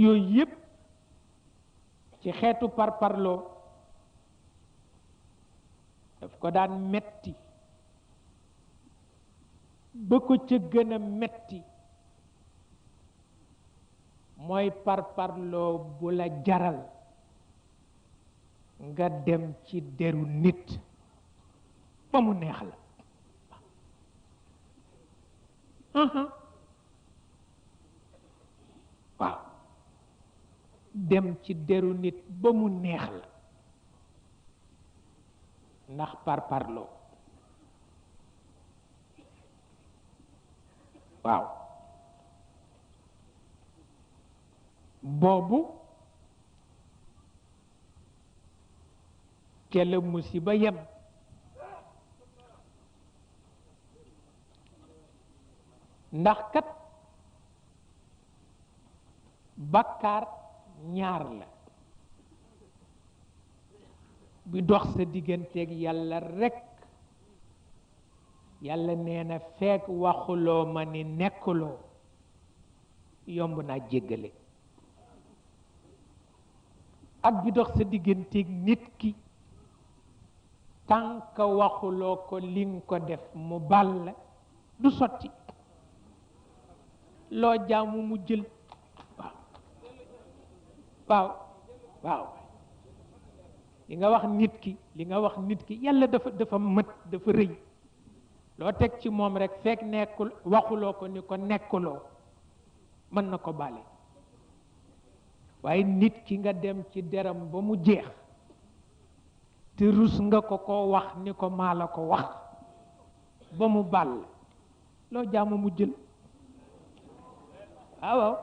yooyu yépp ci xeetu parparloo daf ko daan metti ba ko ca gën a metti mooy parparloo bu la jaral nga dem ci deru nit ba mu neex la waaw dem ci deru nit ba mu neex la ndax parparloo waaw boobu ca la musiba yem ndax kat bakkaar ñaar la bi dox sa digganteeg yàlla rekk yàlla nee na fekk waxuloo ma ni nekkuloo yomb naa jéggale ak bi dox sa digganteeg nit ki tànk waxuloo ko li nga ko def mu bal la du sotti loo jaamu mu jël waaw waaw li nga wax nit ki yàlla dafa mët dafa rëy loo teg ci moom rekk fekk nekkul waxuloo ko ni ko nekkuloo mën na ko bale waaye nit ki nga dem ci deram ba mu jeex te rus nga ko wax ni ko maa la ko wax ba mu bal loo jaamu mu jël waaw